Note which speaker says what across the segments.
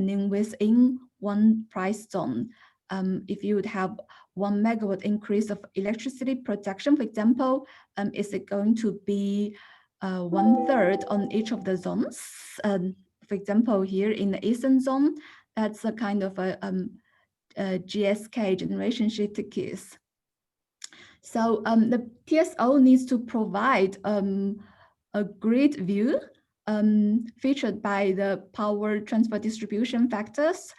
Speaker 1: happening within one price zone. If you would have 1 megawatt increase of electricity production, for example, is it going to be 1/3 on each of the zones? For example, here in the eastern zone, that's a kind of a GSK generation shift case. So the TSO needs to provide a grid view featured by the power transfer distribution factors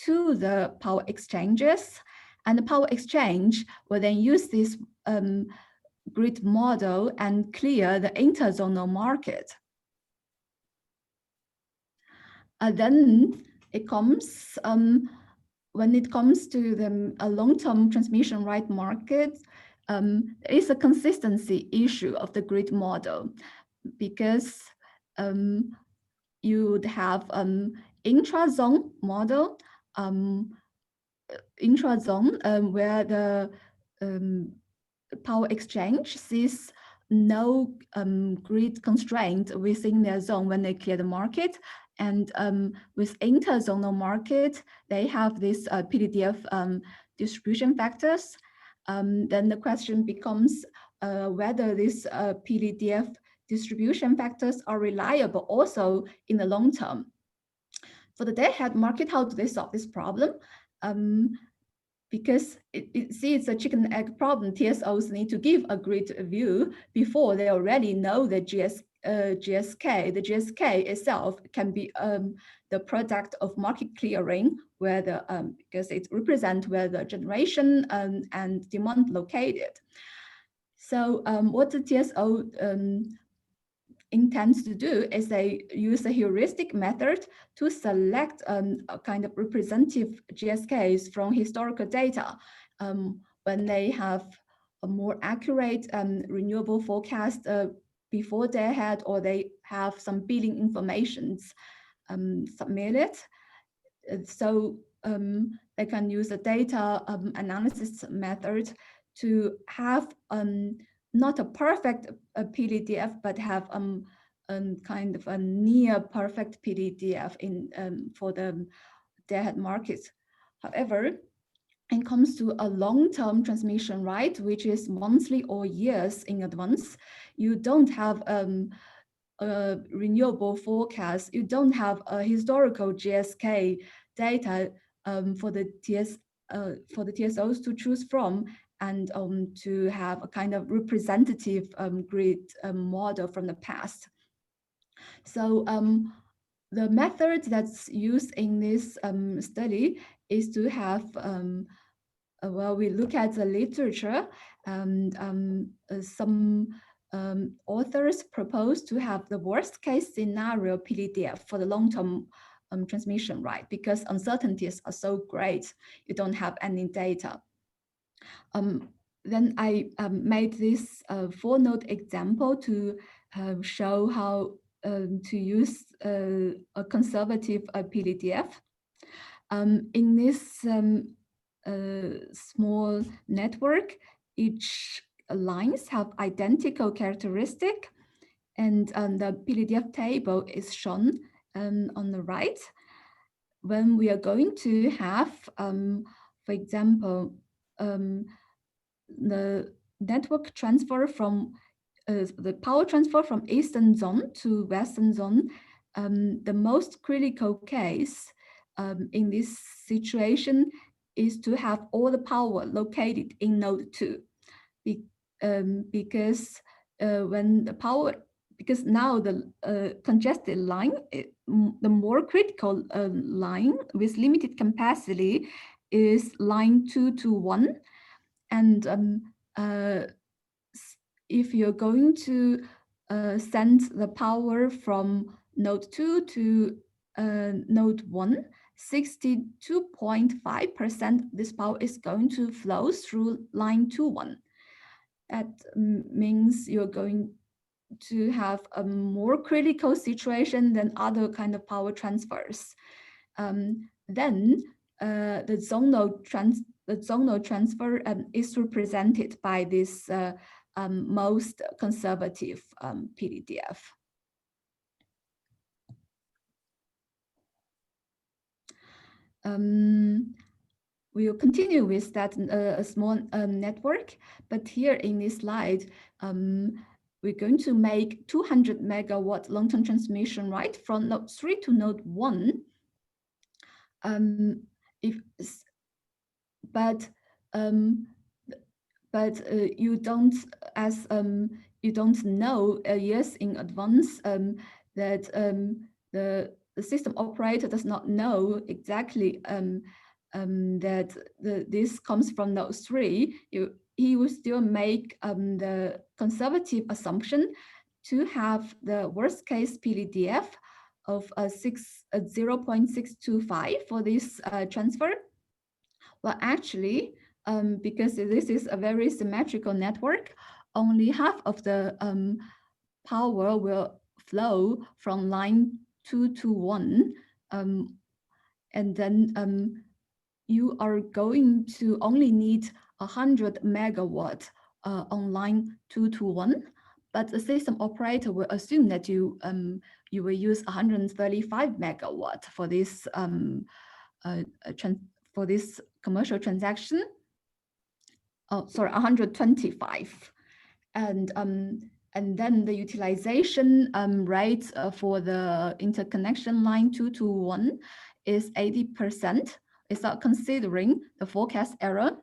Speaker 1: to the power exchanges. And the power exchange will then use this grid model and clear the interzonal market. Then it comes, when it comes to the long-term transmission right market, there is a consistency issue of the grid model, because you would have intra-zone model, where the power exchange sees no grid constraint within their zone when they clear the market. And with interzonal market, they have this PDDF distribution factors. Then the question becomes whether these PDDF distribution factors are reliable also in the long term. For the day-ahead market, how do they solve this problem? Because it's a chicken and egg problem. TSOs need to give a grid view before they already know the GSK. The GSK itself can be the product of market clearing, where the because it represents where the generation and demand located. So what the TSO intends to do is they use a heuristic method to select a kind of representative GSKs from historical data when they have a more accurate renewable forecast before day ahead, or they have some billing informations submitted. So they can use a data analysis method to have not a perfect PDDF, but have kind of a near perfect PDDF in for the day-ahead markets. However, when it comes to a long-term transmission right, which is monthly or years in advance, you don't have a renewable forecast. You don't have a historical GSK data for the TSOs to choose from, and to have a kind of representative grid model from the past. So the method that's used in this study is to have, well, we look at the literature, and some authors propose to have the worst case scenario PDDF for the long-term transmission right, because uncertainties are so great, you don't have any data. Then I made this 4-node example to show how to use a conservative PDDF. In this small network, each lines have identical characteristic, and the PDDF table is shown on the right. When we are going to have, for example, the network transfer from the power transfer from eastern zone to western zone, the most critical case in this situation is to have all the power located in node 2, because when the power, because now the congested line, the more critical line with limited capacity is line 2 to 1. And if you're going to send the power from node 2 to node 1, 62.5% this power is going to flow through line 2-1. That means you're going to have a more critical situation than other kind of power transfers. Then the zonal transfer is represented by this most conservative PDDF. we will continue with that a small network, but here in this slide, we're going to make 200 megawatt long-term transmission, right, from node 3 to node 1. If but you don't, as you don't know years in advance that the system operator does not know exactly that this comes from node 3. He will still make the conservative assumption to have the worst case PVDF of 0.625 for this transfer. Well, actually, because this is a very symmetrical network, only half of the power will flow from line 2 to 1. And then you are going to only need 100 megawatt on line 2 to 1. But the system operator will assume that you will use 135 megawatt for this commercial transaction. Oh, sorry, 125. And then the utilization rate for the interconnection line 2 to 1 is 80%. It's not considering the forecast error.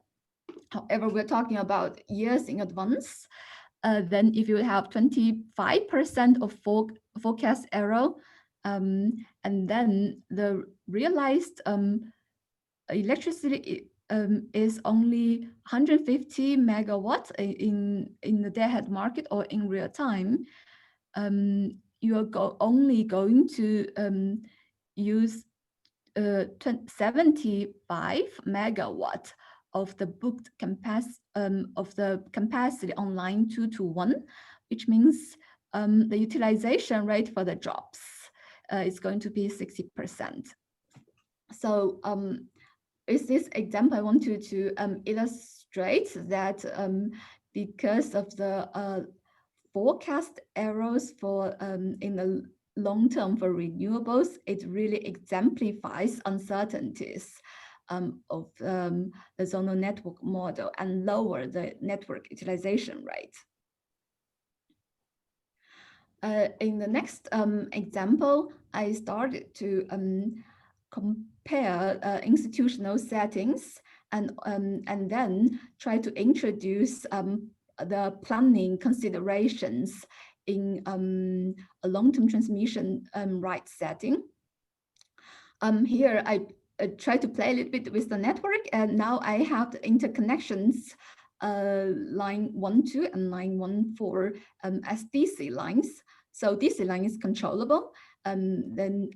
Speaker 1: However, we're talking about years in advance. Then if you have 25% of forecast error, and then the realized electricity is only 150 megawatts in the day-ahead market or in real time, you are only going to use 75 megawatt of the booked capacity on line 2 to 1, which means the utilization rate for the jobs is going to be 60%. So with this example, I want to illustrate that because of the forecast errors for in the long term for renewables, it really exemplifies uncertainties of the zonal network model and lower the network utilization rate. In the next example, I started to compare institutional settings and then try to introduce the planning considerations in a long-term transmission rights setting. Here I try to play a little bit with the network, and now I have the interconnections line 1, 2 and line 1, 4 as DC lines. So DC line is controllable. Then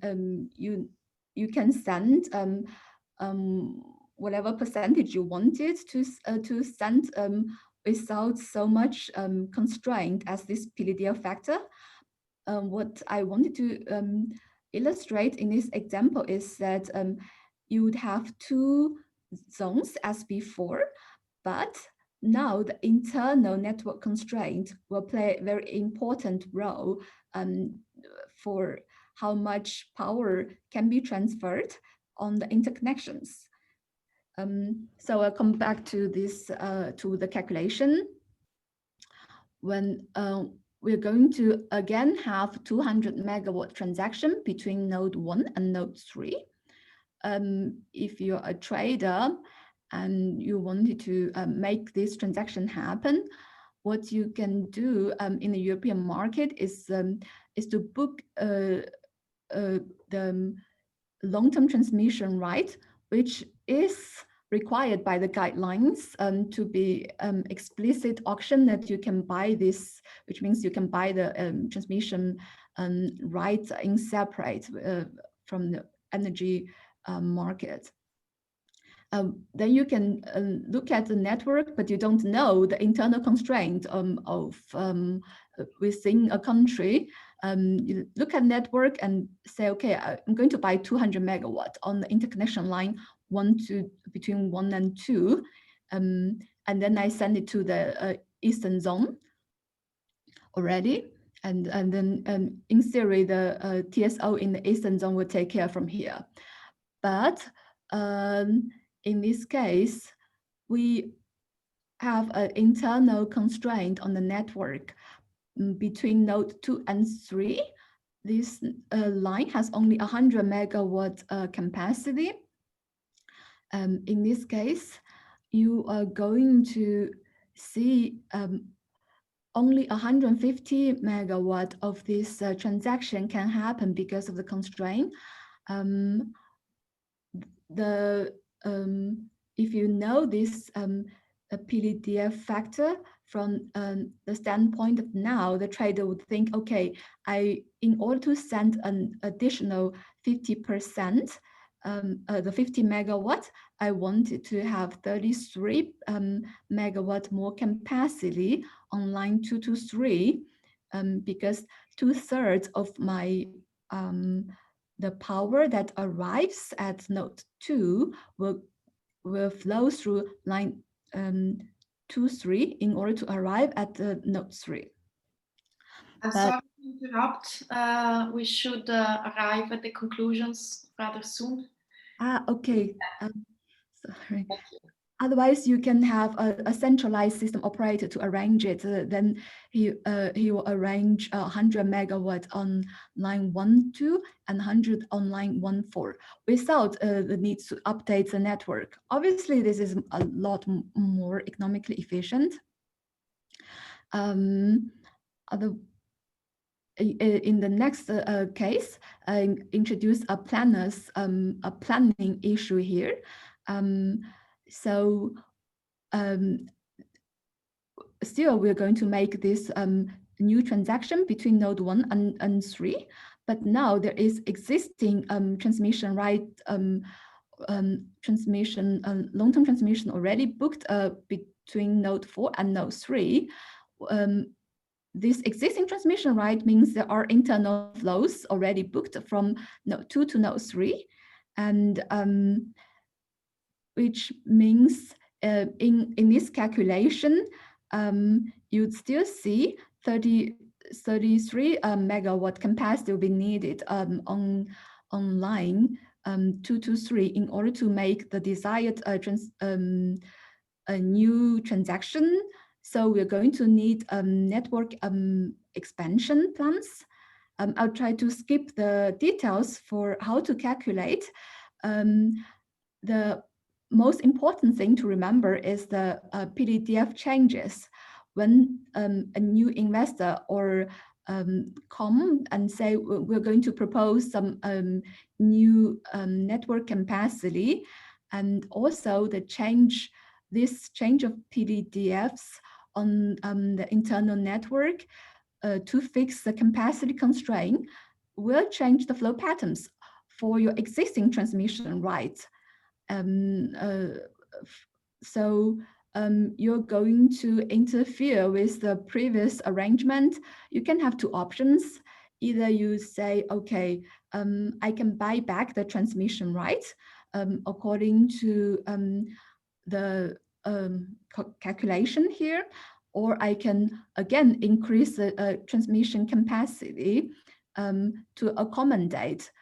Speaker 1: you can send whatever percentage you wanted to send without so much constraint as this PVDF factor. What I wanted to illustrate in this example is that you would have two zones as before, but now the internal network constraint will play a very important role for how much power can be transferred on the interconnections. So I'll come back to this, to the calculation. When we're going to again have 200 megawatt transaction between node 1 and node 3. If you're a trader and you wanted to make this transaction happen, what you can do in the European market is to book the long-term transmission right, which is required by the guidelines to be explicit auction that you can buy this, which means you can buy the transmission rights in separate from the energy market. Then you can look at the network, but you don't know the internal constraint of within a country. You look at network and say, okay, I'm going to buy 200 megawatt on the interconnection line between 1 and 2, and then I send it to the eastern zone already, and then in theory the TSO in the eastern zone will take care from here. But in this case, we have an internal constraint on the network between node 2 and 3. This line has only 100 megawatt capacity. In this case, you are going to see only 150 megawatt of this transaction can happen because of the constraint. If you know this PDDF factor from the standpoint of now, the trader would think, okay, in order to send an additional 50%, the 50 megawatt, I wanted to have 33 megawatt more capacity on line 2 to 3, because 2/3 of my the power that arrives at node 2 will flow through line 2, 3 in order to arrive at the node 3.
Speaker 2: I'm sorry to interrupt. We should arrive at the conclusions rather soon.
Speaker 1: Okay. Sorry.
Speaker 2: Thank you.
Speaker 1: Otherwise, you can have a centralized system operator to arrange it. Then he will arrange 100 megawatt on line 1, 2, and 100 on line 1, 4 without the need to update the network. Obviously, this is a lot more economically efficient. In the next case, I introduce a planning issue here. Still, we're going to make this new transaction between node 1 and 3, but now there is existing transmission right, long-term transmission already booked between node 4 and node 3. This existing transmission right means there are internal flows already booked from node 2 to node 3, and which means in this calculation, you'd still see 33 megawatt capacity will be needed on line 2 to 3 in order to make the desired a new transaction. So we're going to need network expansion plans. I'll try to skip the details for how to calculate. The most important thing to remember is the PDDF changes. When a new investor or come and say we're going to propose some new network capacity, and also this change of PDDFs on the internal network to fix the capacity constraint will change the flow patterns for your existing transmission rights. You're going to interfere with the previous arrangement. You can have two options. Either you say, okay, I can buy back the transmission rights according to the calculation here, or I can again increase the transmission capacity to accommodate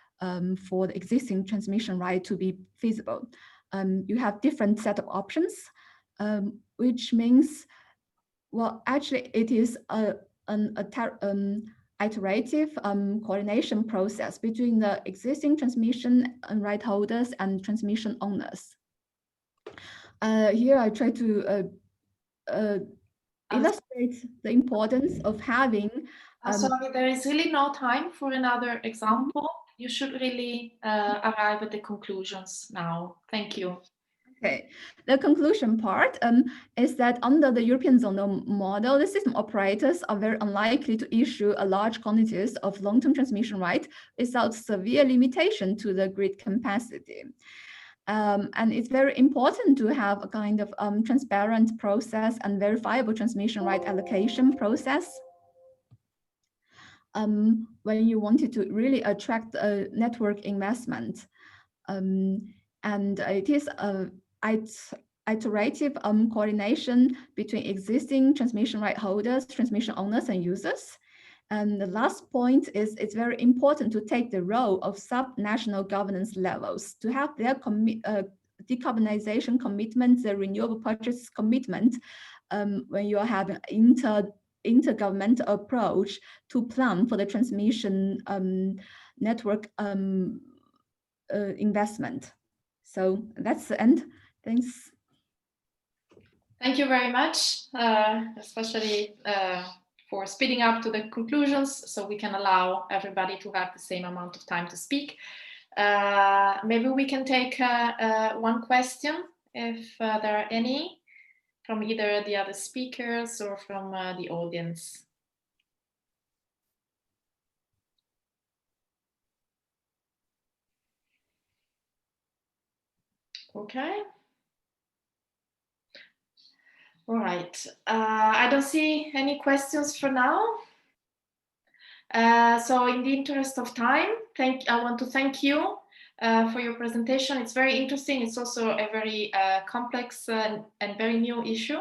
Speaker 1: for the existing transmission right to be feasible. You have different set of options, which means, well, actually it is an iterative coordination process between the existing transmission and right holders and transmission owners. Here I try to illustrate the importance of having...
Speaker 2: sorry, there is really no time for another example. You should really arrive at the conclusions now. Thank you.
Speaker 1: Okay, the conclusion part is that under the European zonal model, the system operators are very unlikely to issue a large quantities of long-term transmission right without severe limitation to the grid capacity. And it's very important to have a kind of transparent process and verifiable transmission right allocation process. When you wanted to really attract a network investment. And it is a iterative coordination between existing transmission right holders, transmission owners, and users. And the last point is it's very important to take the role of sub-national governance levels to have their decarbonization commitment, the renewable purchase commitment, when you are having intergovernmental approach to plan for the transmission network investment. So that's the end. Thanks.
Speaker 2: Thank you very much, especially for speeding up to the conclusions so we can allow everybody to have the same amount of time to speak. Maybe we can take one question if there are any from either the other speakers or from the audience. Okay. All right. I don't see any questions for now. So in the interest of time, I want to thank you for your presentation. It's very interesting. It's also a very complex and very new issue.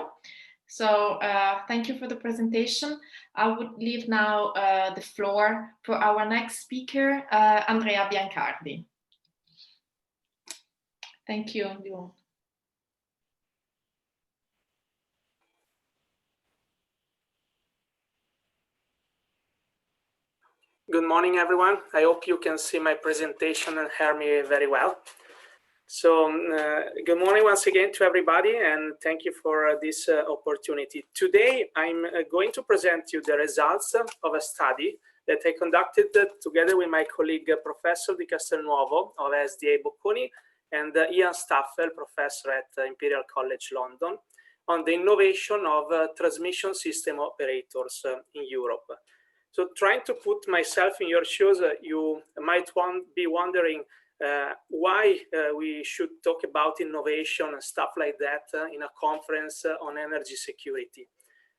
Speaker 2: So thank you for the presentation. I would leave now the floor for our next speaker, Andrea Biancardi. Thank you.
Speaker 3: Good morning, everyone. I hope you can see my presentation and hear me very well. So good morning once again to everybody, and thank you for this opportunity. Today, I'm going to present you the results of a study that I conducted together with my colleague, Professor Di Castelnuovo of SDA Bocconi, and Ian Staffel, professor at Imperial College London, on the innovation of transmission system operators in Europe. So trying to put myself in your shoes, you might be wondering why we should talk about innovation and stuff like that in a conference on energy security.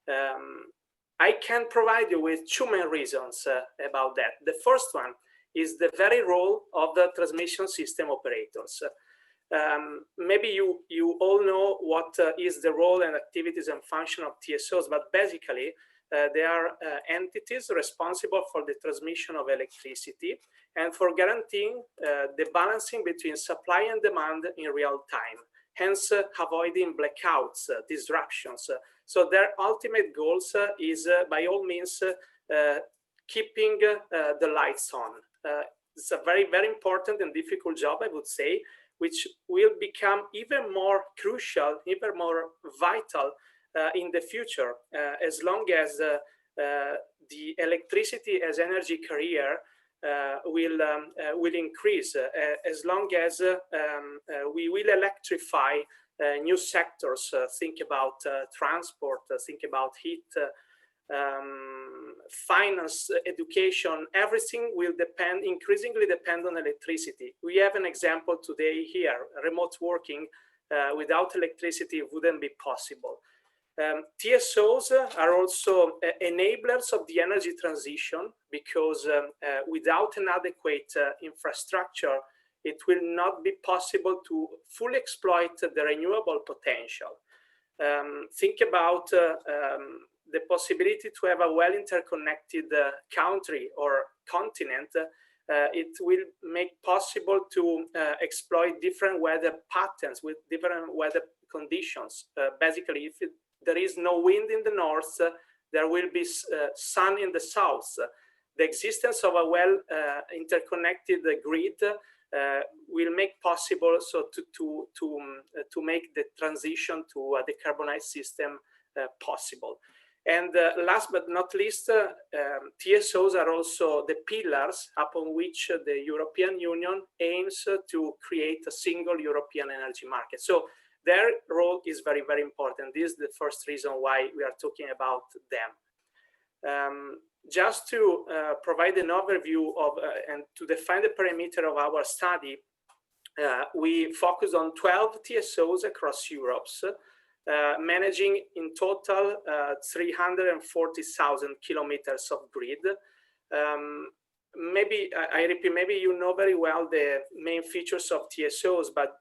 Speaker 3: I can provide you with two main reasons about that. The first one is the very role of the transmission system operators. Maybe you all know what is the role and activities and function of TSOs, but basically they are entities responsible for the transmission of electricity and for guaranteeing the balancing between supply and demand in real time, hence avoiding blackouts, disruptions. So their ultimate goals is by all means keeping the lights on. It's a very, very important and difficult job, I would say, which will become even more crucial, even more vital in the future, as long as the electricity as energy carrier will increase, as long as we will electrify new sectors, think about transport, think about heat, finance, education, everything will increasingly depend on electricity. We have an example today here, remote working without electricity wouldn't be possible. TSOs are also enablers of the energy transition because without an adequate infrastructure, it will not be possible to fully exploit the renewable potential. Think about the possibility to have a well-interconnected country or continent. It will make possible to exploit different weather patterns with different weather conditions. Basically, if there is no wind in the north, there will be sun in the south. The existence of a well interconnected grid will make possible to make the transition to a decarbonized system possible. And last but not least, TSOs are also the pillars upon which the European Union aims to create a single European energy market. So their role is very, very important. This is the first reason why we are talking about them. Just to provide an overview of and to define the perimeter of our study, we focused on 12 TSOs across Europe, managing in total 340,000 kilometers of grid. Maybe, I repeat, maybe you know very well the main features of TSOs, but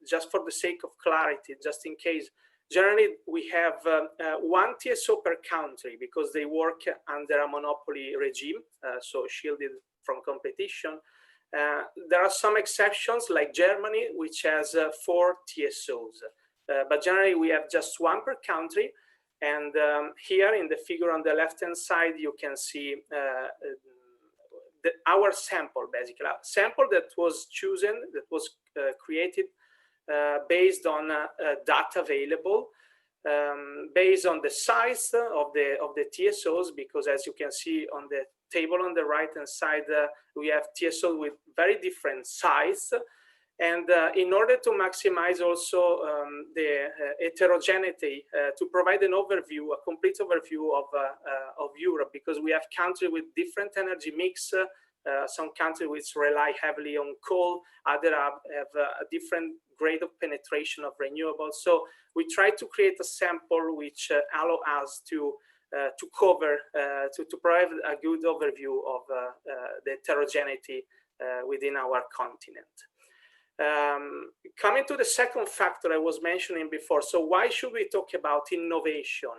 Speaker 3: just for the sake of clarity, just in case, Generally, we have one TSO per country because they work under a monopoly regime, so shielded from competition. There are some exceptions like Germany, which has 4 TSOs. But generally, we have just one per country. And here in the figure on the left-hand side, you can see our sample, basically. A sample that was chosen, that was created based on data available, based on the size of the TSOs, because as you can see on the table on the right-hand side, we have TSOs with very different size. And in order to maximize also the heterogeneity, to provide an overview, a complete overview of Europe, because we have countries with different energy mix, some countries which rely heavily on coal, others have a different grade of penetration of renewables. So we try to create a sample which allow us to cover, to provide a good overview of the heterogeneity within our continent. Coming to the second factor I was mentioning before, so why should we talk about innovation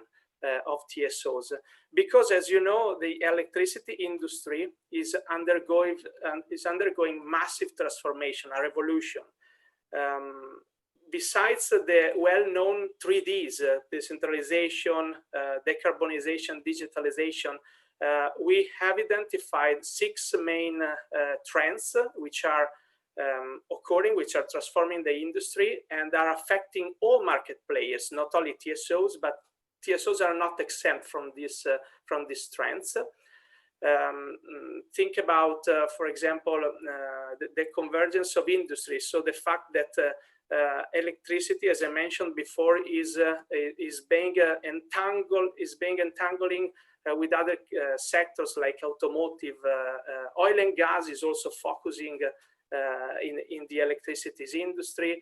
Speaker 3: of TSOs? Because as you know, the electricity industry is undergoing massive transformation, a revolution. Besides the well-known 3Ds, decentralization, decarbonization, digitalization, we have identified 6 main trends which are occurring, which are transforming the industry and are affecting all market players, not only TSOs, but TSOs are not exempt from these trends. Think about, for example, the convergence of industries. So the fact that electricity, as I mentioned before, is being entangling with other sectors like automotive. Oil and gas is also focusing in the electricity industry.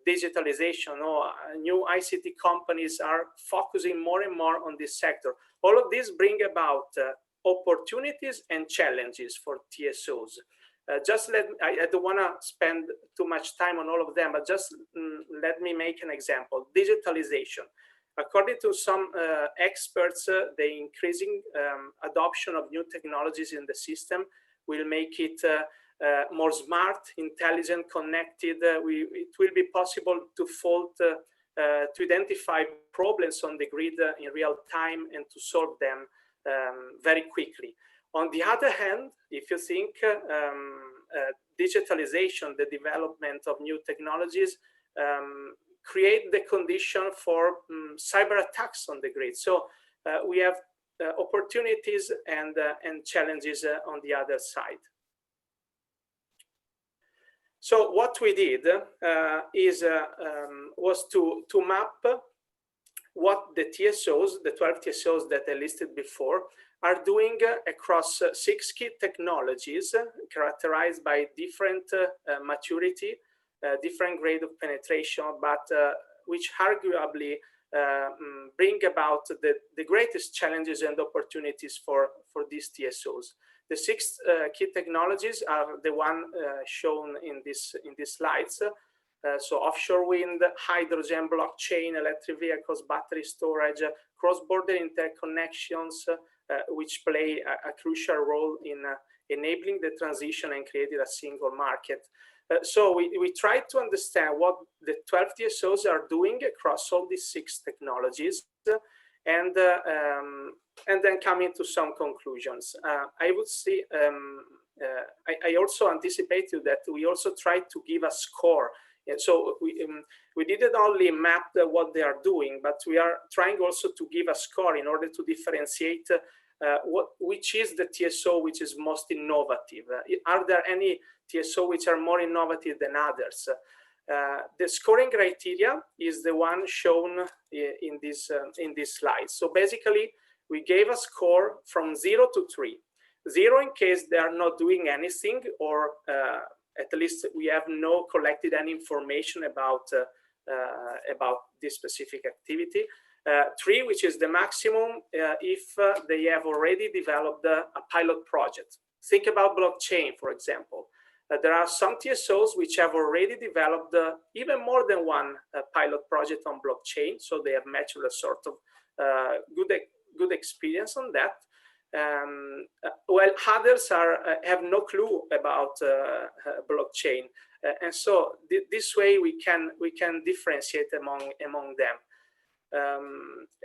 Speaker 3: Digitalization, new ICT companies are focusing more and more on this sector. All of this bring about opportunities and challenges for TSOs. I don't want to spend too much time on all of them, but just let me make an example. Digitalization. According to some experts, the increasing adoption of new technologies in the system will make it more smart, intelligent, connected. It will be possible to identify problems on the grid in real time and to solve them very quickly. On the other hand, if you think digitalization, the development of new technologies, create the condition for cyber attacks on the grid. So we have opportunities and challenges on the other side. So what we did was to map what the TSOs, the 12 TSOs that I listed before, are doing across 6 key technologies characterized by different maturity, different grade of penetration, but which arguably bring about the greatest challenges and opportunities for these TSOs. The 6 key technologies are the one shown in these slides. So offshore wind, hydrogen, blockchain, electric vehicles, battery storage, cross-border interconnections, which play a crucial role in enabling the transition and creating a single market. So we tried to understand what the 12 TSOs are doing across all these 6 technologies, and then coming to some conclusions. I would say, I also anticipated that we also tried to give a score. And so we didn't only map what they are doing, but we are trying also to give a score in order to differentiate which is the TSO which is most innovative. Are there any TSO which are more innovative than others? The scoring criteria is the one shown in this slide. So basically, we gave a score from 0 to 3. 0 in case they are not doing anything, or at least we have not collected any information about this specific activity. 3, which is the maximum if they have already developed a pilot project. Think about blockchain, for example. There are some TSOs which have already developed even more than one pilot project on blockchain, so they have matched a sort of good experience on that. While others have no clue about blockchain, and so this way we can differentiate among them.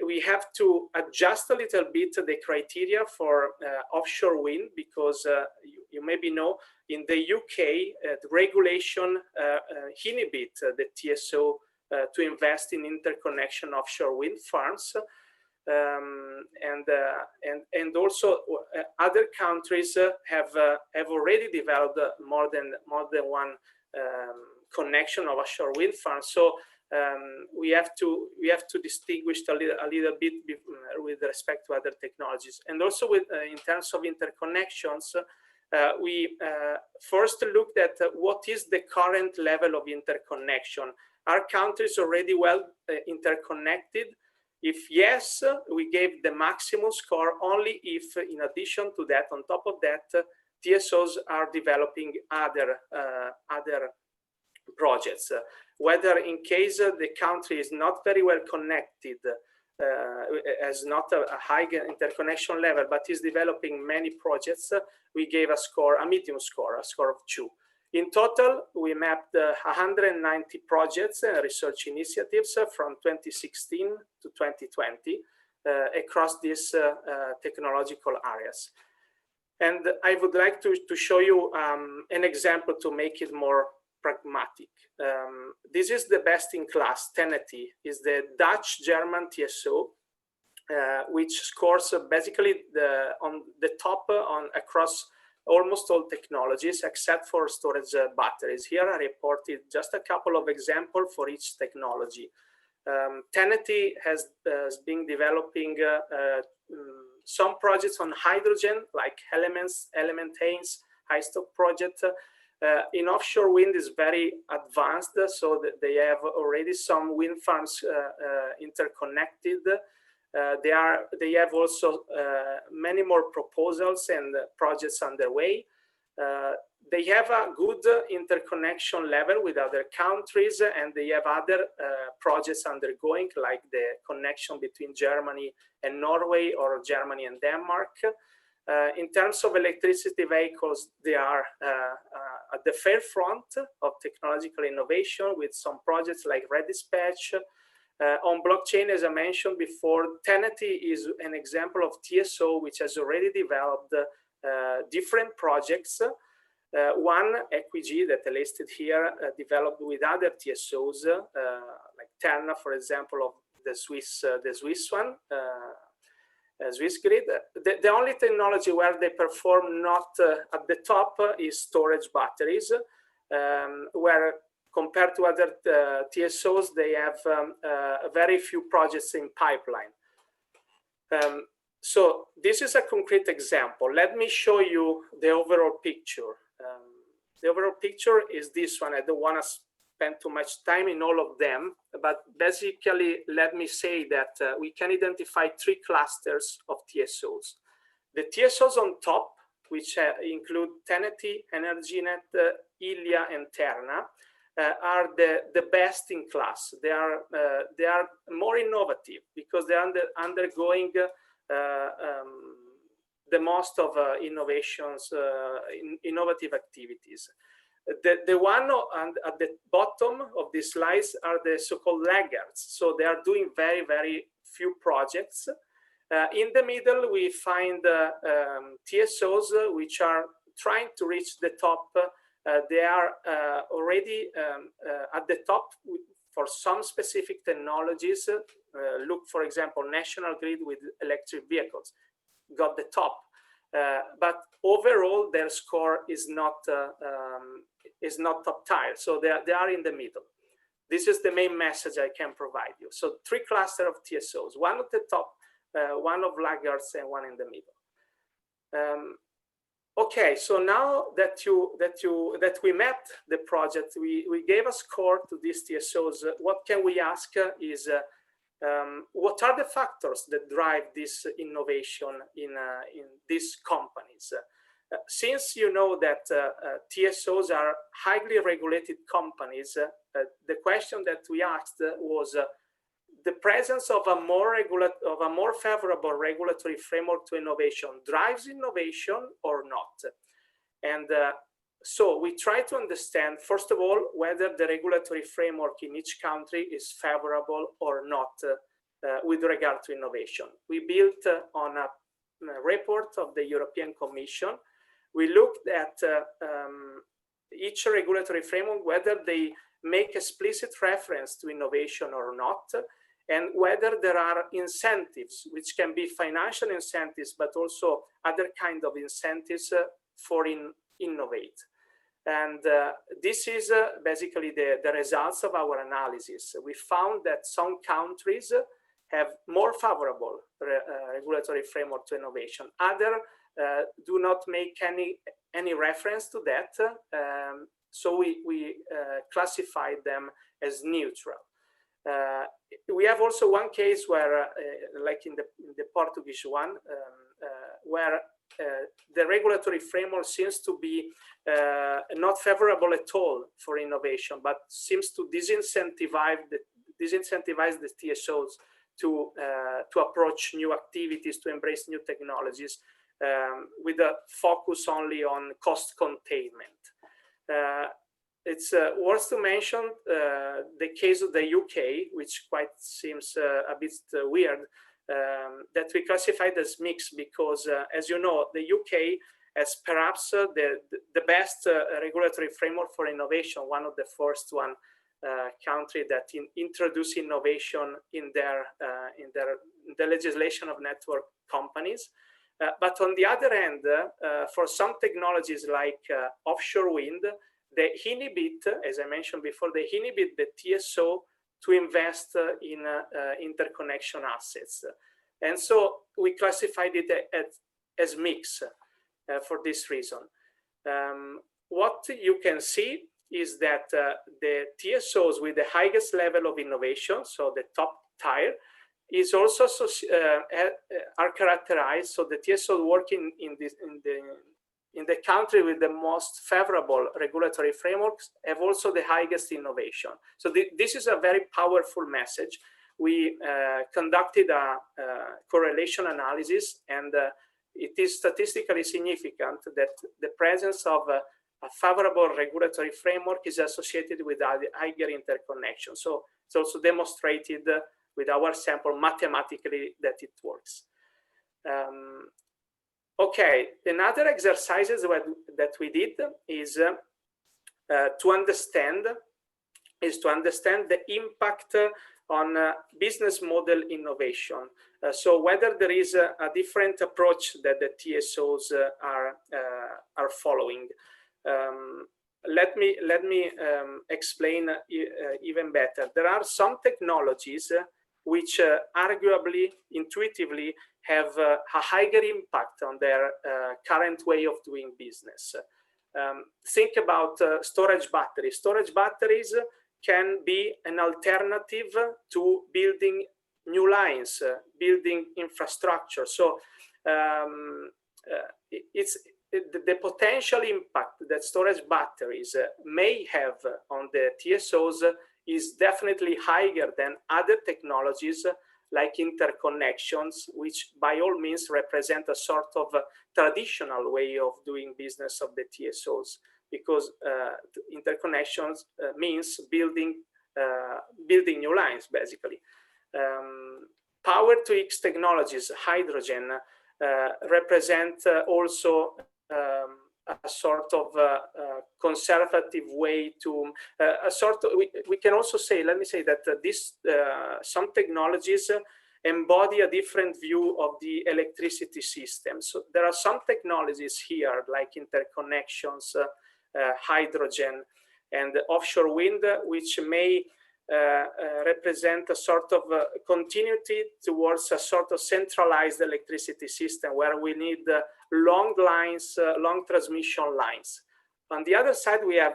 Speaker 3: We have to adjust a little bit the criteria for offshore wind, because you maybe know in the UK the regulation inhibits the TSO to invest in interconnection offshore wind farms. And also other countries have already developed more than one connection of offshore wind farms. So we have to distinguish a little bit with respect to other technologies. And also with in terms of interconnections, we first looked at what is the current level of interconnection. Are countries already well interconnected? If yes, we gave the maximum score only if, in addition to that, on top of that, TSOs are developing other projects. Whether in case the country is not very well connected, has not a high interconnection level, but is developing many projects, we gave a score, a medium score, a score of 2. In total, we mapped 190 projects and research initiatives from 2016 to 2020 across these technological areas. And I would like to show you an example to make it more pragmatic. This is the best in class. TenneT is the Dutch-German TSO, which scores basically on the top across almost all technologies except for storage batteries. Here I reported just a couple of examples for each technology. TenneT has been developing some projects on hydrogen, like Elementane's HyStock project. In offshore wind is very advanced, so that they have already some wind farms interconnected. They have also many more proposals and projects underway. They have a good interconnection level with other countries, and they have other projects undergoing, like the connection between Germany and Norway or Germany and Denmark. In terms of electricity vehicles, they are at the forefront of technological innovation with some projects like Redispatch. On blockchain, as I mentioned before, TenneT is an example of TSO which has already developed different projects. One, EquiG, that I listed here, developed with other TSOs, like Terna, for example, of the Swiss one, Swiss grid. The only technology where they perform not at the top is storage batteries, where compared to other TSOs, they have very few projects in pipeline. So this is a concrete example. Let me show you the overall picture. The overall picture is this one. I don't want to spend too much time in all of them, but basically, let me say that we can identify 3 clusters of TSOs. The TSOs on top, which include TenneT, EnergyNet, Ilia, and Terna, are the best in class. They are more innovative because they are undergoing the most of innovations, innovative activities. The one at the bottom of these slides are the so-called laggards. So they are doing very, very few projects. In the middle, we find TSOs which are trying to reach the top. They are already at the top for some specific technologies. Look, for example, National Grid with electric vehicles got the top. But overall, their score is not top tier. So they are in the middle. This is the main message I can provide you. So 3 clusters of TSOs, one at the top, one of laggards, and one in the middle. Okay, so now that we mapped the project, we gave a score to these TSOs. What can we ask is what are the factors that drive this innovation in these companies? Since you know that TSOs are highly regulated companies, the question that we asked was the presence of a more favorable regulatory framework to innovation drives innovation or not? And so we try to understand, first of all, whether the regulatory framework in each country is favorable or not with regard to innovation. We built on a report of the European Commission. We looked at each regulatory framework, whether they make explicit reference to innovation or not, and whether there are incentives, which can be financial incentives, but also other kind of incentives for innovate. And this is basically the results of our analysis. We found that some countries have more favorable regulatory framework to innovation. Other do not make any reference to that. So we classified them as neutral. We have also one case where, like in the Portuguese one, where the regulatory framework seems to be not favorable at all for innovation, but seems to disincentivize the TSOs to approach new activities, to embrace new technologies, with a focus only on cost containment. It's worth to mention the case of the UK, which quite seems a bit weird, that we classified as mixed because, as you know, the UK has perhaps the best regulatory framework for innovation, one of the first one country that introduced innovation in the legislation of network companies. But on the other hand, for some technologies like offshore wind, they inhibit, as I mentioned before, they inhibit the TSO to invest in interconnection assets. And so we classified it as mixed for this reason. What you can see is that the TSOs with the highest level of innovation, so the top tier, is also are characterized. So the TSOs working in the country with the most favorable regulatory frameworks have also the highest innovation. So this is a very powerful message. We conducted a correlation analysis, and it is statistically significant that the presence of a favorable regulatory framework is associated with higher interconnection. So it's also demonstrated with our sample mathematically that it works. Okay, another exercises that we did is to understand the impact on business model innovation. So whether there is a different approach that the TSOs are following. Let me explain even better. There are some technologies which arguably, intuitively, have a higher impact on their current way of doing business. Think about storage batteries. Storage batteries can be an alternative to building new lines, building infrastructure. So it's the potential impact that storage batteries may have on the TSOs is definitely higher than other technologies like interconnections, which by all means represent a sort of traditional way of doing business of the TSOs, because interconnections means building new lines, basically. Power to X technologies, hydrogen, represent also a sort of conservative way to we can also say, let me say that some technologies embody a different view of the electricity system. So there are some technologies here like interconnections, hydrogen, and offshore wind, which may represent a sort of continuity towards a sort of centralized electricity system where we need long lines, long transmission lines. On the other side, we have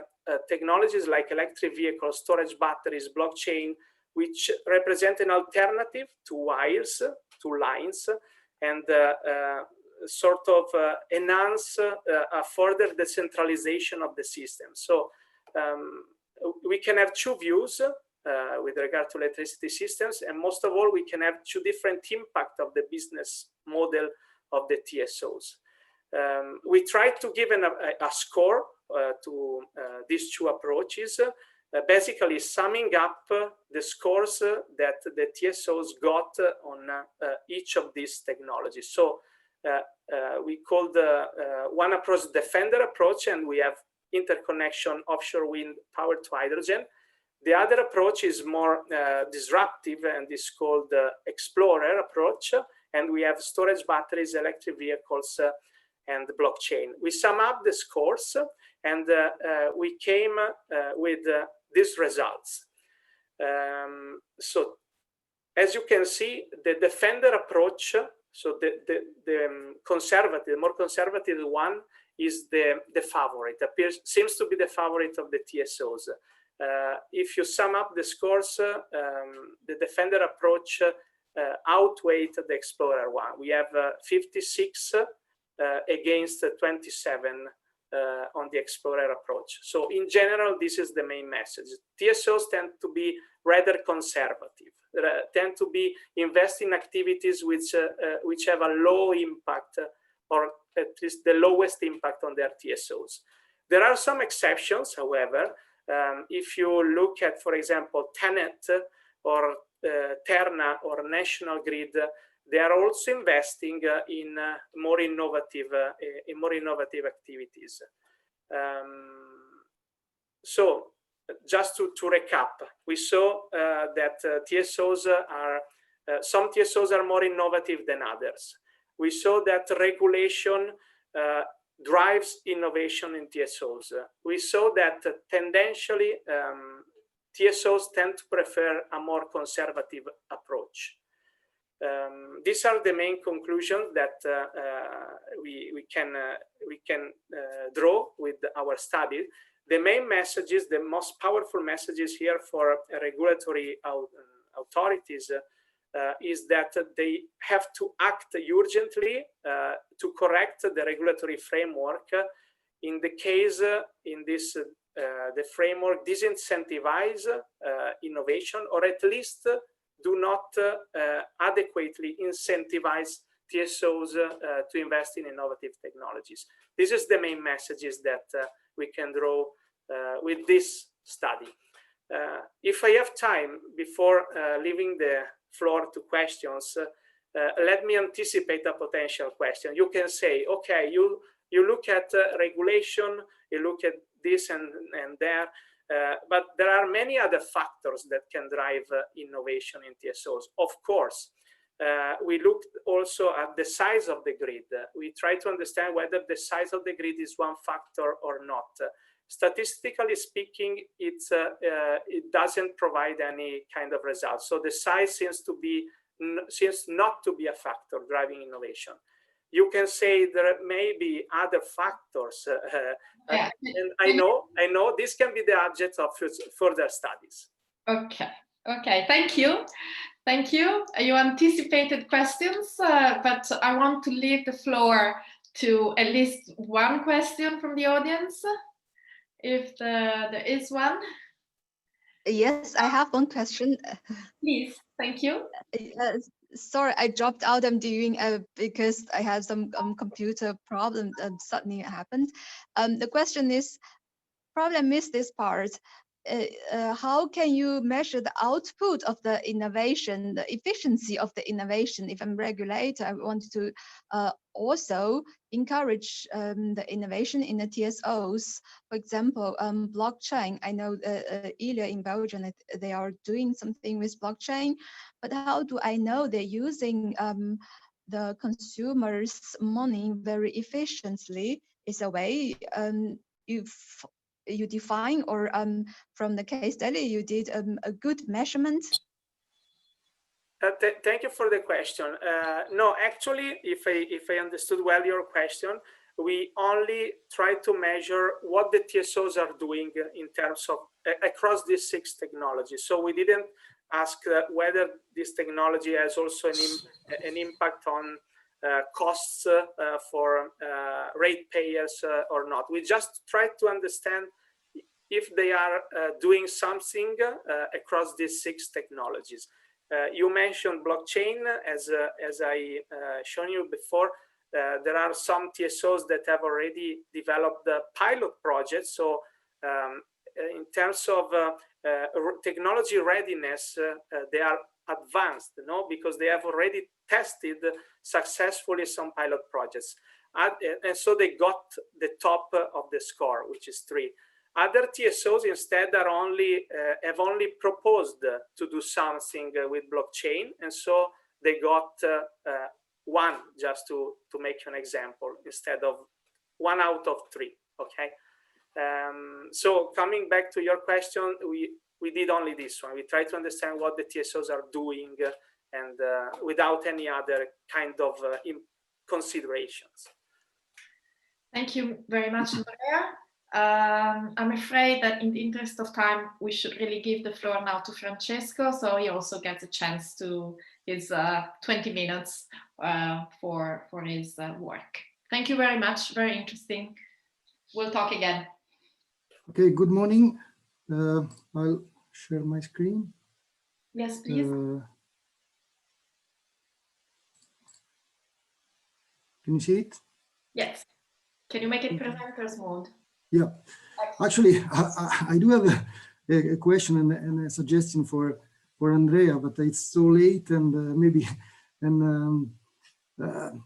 Speaker 3: technologies like electric vehicles, storage batteries, blockchain, which represent an alternative to wires, to lines, and sort of enhance a further decentralization of the system. So we can have two views with regard to electricity systems, and most of all, we can have two different impact of the business model of the TSOs. We tried to give a score to these two approaches, basically summing up the scores that the TSOs got on each of these technologies. So we called one approach defender approach, and we have interconnection offshore wind powered to hydrogen. The other approach is more disruptive and is called the explorer approach, and we have storage batteries, electric vehicles, and blockchain. We sum up the scores, and we came with these results. So as you can see, the defender approach, so the more conservative one is the favorite, seems to be the favorite of the TSOs. If you sum up the scores, the defender approach outweighed the explorer one. We have 56 against 27 on the explorer approach. So in general, this is the main message. TSOs tend to be rather conservative, tend to be investing in activities which have a low impact, or at least the lowest impact on their TSOs. There are some exceptions, however. If you look at, for example, TenneT or Terna or National Grid, they are also investing in more innovative activities. So just to recap, we saw that TSOs are, some TSOs are more innovative than others. We saw that regulation drives innovation in TSOs. We saw that tendentially TSOs tend to prefer a more conservative approach. These are the main conclusions that we can draw with our study. The main messages, the most powerful messages here for regulatory authorities is that they have to act urgently to correct the regulatory framework in the case in this the framework disincentivize innovation, or at least do not adequately incentivize TSOs to invest in innovative technologies. This is the main messages that we can draw with this study. If I have time before leaving the floor to questions, let me anticipate a potential question. You can say, okay, you look at regulation, you look at this and there, but there are many other factors that can drive innovation in TSOs. Of course, we looked also at the size of the grid. We try to understand whether the size of the grid is one factor or not. Statistically speaking, it doesn't provide any kind of results. So the size seems not to be a factor driving innovation. You can say there may be other factors,
Speaker 2: yeah.
Speaker 3: and I know this can be the object of further studies.
Speaker 2: Okay, thank you. Thank you. You anticipated questions, but I want to leave the floor to at least one question from the audience, if there is one.
Speaker 4: Yes, I have one question.
Speaker 2: Please, thank you.
Speaker 4: Sorry, I dropped out. I'm doing because I had some computer problem suddenly happened. The question is, probably I missed this part. How can you measure the output of the innovation, the efficiency of the innovation? If I'm a regulator, I want to also encourage the innovation in the TSOs. For example, blockchain. I know AIEE in Belgium, they are doing something with blockchain, but how do I know they're using the consumers' money very efficiently? Is a way you define, or from the case study you did a good measurement?
Speaker 3: Thank you for the question. No, actually, if I understood well your question, we only try to measure what the TSOs are doing in terms of across these 6 technologies. So we didn't ask whether this technology has also an impact on costs for ratepayers or not. We just try to understand if they are doing something across these 6 technologies. You mentioned blockchain, as I shown you before. There are some TSOs that have already developed the pilot projects. So in terms of technology readiness, they are advanced, because they have already tested successfully some pilot projects. And so they got the top of the score, which is 3. Other TSOs instead are have only proposed to do something with blockchain, and so they got 1, just to make you an example, instead of 1 out of 3. Okay. So coming back to your question, we did only this one. We try to understand what the TSOs are doing, and without any other kind of considerations.
Speaker 2: Thank you very much, Andrea. I'm afraid that in the interest of time, we should really give the floor now to Francesco, so he also gets a chance to his 20 minutes for his work. Thank you very much, very interesting. We'll talk again.
Speaker 5: Okay, good morning. I'll share my screen.
Speaker 2: Yes, please.
Speaker 5: Can you see it?
Speaker 2: Yes. Can you make it presenters mode?
Speaker 5: Yeah. Actually, I do have a question and a suggestion for Andrea, but it's so late, and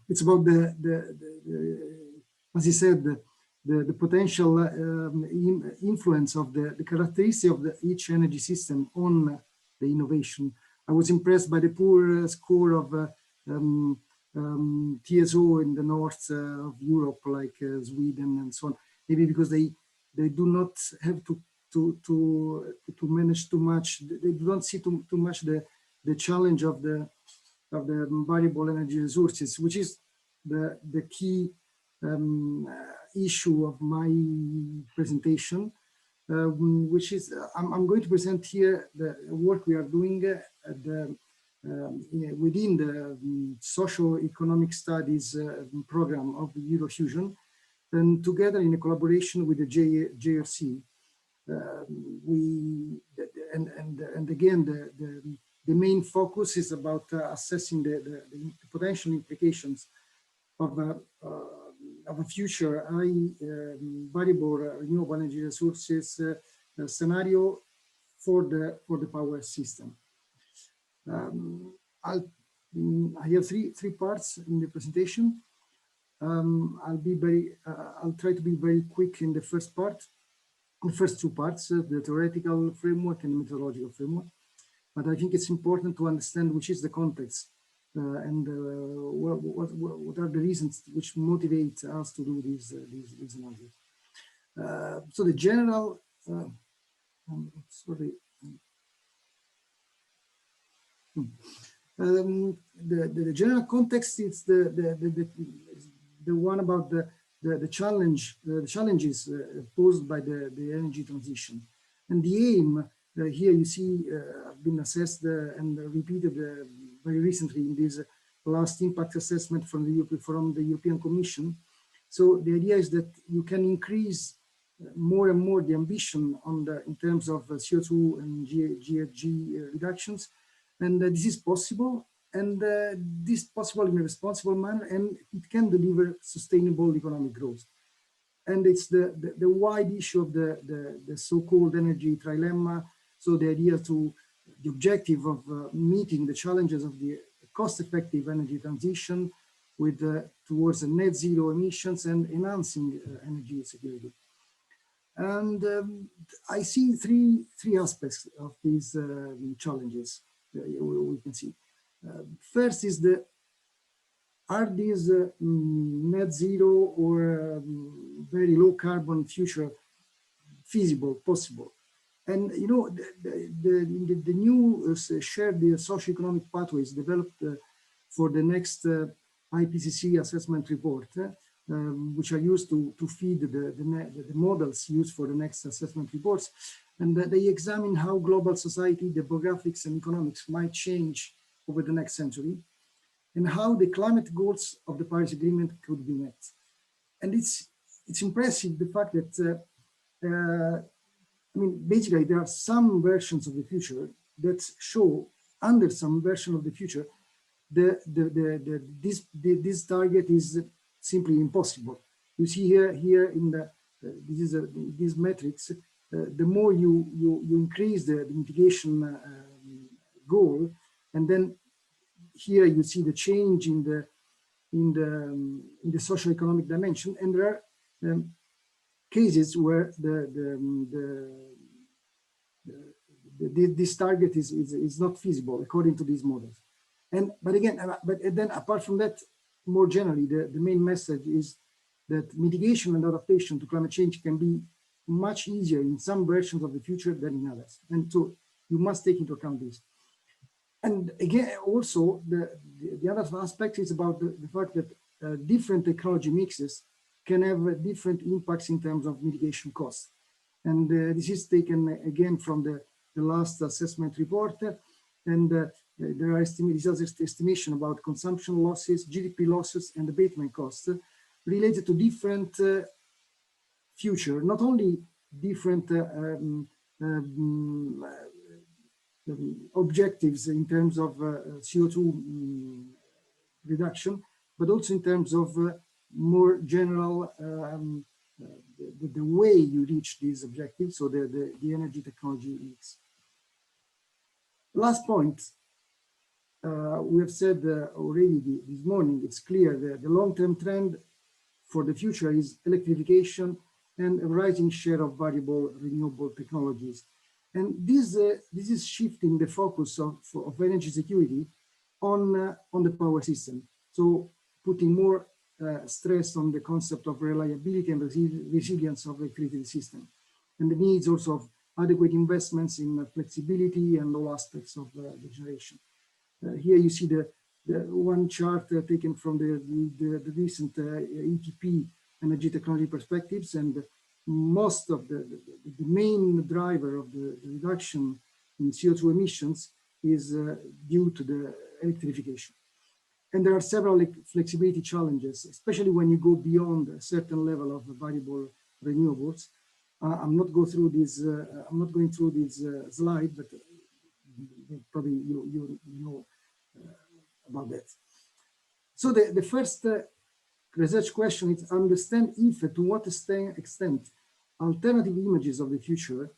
Speaker 5: it's about as he said, the potential influence of the characteristic of each energy system on the innovation. I was impressed by the poor score of TSO in the north of Europe, like Sweden and so on. Maybe because they do not have to manage too much. They do not see too much the challenge of the variable energy resources, which is the key issue of my presentation, which is I'm going to present here the work we are doing within the socio-economic studies program of the Eurofusion, and together in a collaboration with the JRC. Again, the main focus is about assessing the potential implications of a future high variable renewable energy resources scenario for the power system. I have three parts in the presentation. I'll try to be very quick in the first part, the first 2 parts, the theoretical framework and the methodological framework. But I think it's important to understand which is the context and what are the reasons which motivate us to do these analyses. So the general, the general context is the one about the challenges posed by the energy transition, and the aim here you see have been assessed and repeated very recently in this last impact assessment from the European Commission. So the idea is that you can increase more and more the ambition in terms of CO2 and GHG reductions, and this is possible. And this is possible in a responsible manner, and it can deliver sustainable economic growth. And it's the wide issue of the so-called energy trilemma. So the objective of meeting the challenges of the cost-effective energy transition with towards a net zero emissions and enhancing energy security. And I see three aspects of these challenges we can see. First is are these net zero or very low carbon future feasible, possible? And you know, the new shared socio-economic pathways developed for the next IPCC assessment report, which are used to feed the models used for the next assessment reports. And they examine how global society, demographics, and economics might change over the next century. and how the climate goals of the Paris Agreement could be met. And it's impressive, the fact that, I mean, basically there are some versions of the future that show under some version of the future, this target is simply impossible. You see here in the, these metrics, the more you increase the mitigation goal, and then here you see the change in the socio-economic dimension, and there are cases where this target is not feasible according to these models. But then apart from that, more generally, the main message is that mitigation and adaptation to climate change can be much easier in some versions of the future than in others. And so you must take into account this. And again, also the other aspect is about the fact that different technology mixes can have different impacts in terms of mitigation costs. And this is taken again from the last assessment report. And there are estimation about consumption losses, GDP losses, and abatement costs related to different future, not only different objectives in terms of CO2 reduction, but also in terms of more general the way you reach these objectives, so the energy technology mix. Last point, we have said already this morning, it's clear that the long-term trend for the future is electrification and a rising share of variable renewable technologies. And this is shifting the focus of energy security on the power system. So putting more stress on the concept of reliability and resilience of the electricity system, and the needs also of adequate investments in flexibility and all aspects of the generation. Here you see the one chart taken from the recent ETP energy technology perspectives, and most of the main driver of the reduction in CO2 emissions is due to the electrification. And there are several flexibility challenges, especially when you go beyond a certain level of variable renewables. I'm not going through this slide, but probably you know about that. So the first research question is understand if, to what extent, alternative images of the future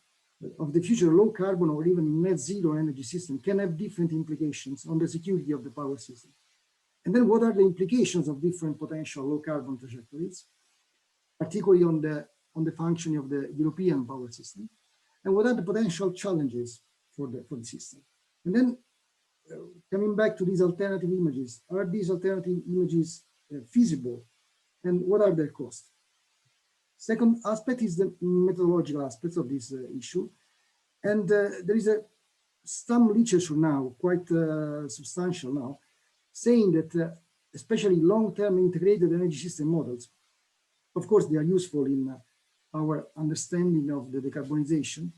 Speaker 5: low carbon or even net zero energy system can have different implications on the security of the power system. And then what are the implications of different potential low carbon trajectories, particularly on the functioning of the European power system, and what are the potential challenges for the system. And then coming back to these alternative images, are these alternative images feasible, and what are their costs? Second aspect is the methodological aspects of this issue. And there is some literature now, quite substantial now, saying that especially long-term integrated energy system models, of course, they are useful in our understanding of the decarbonization,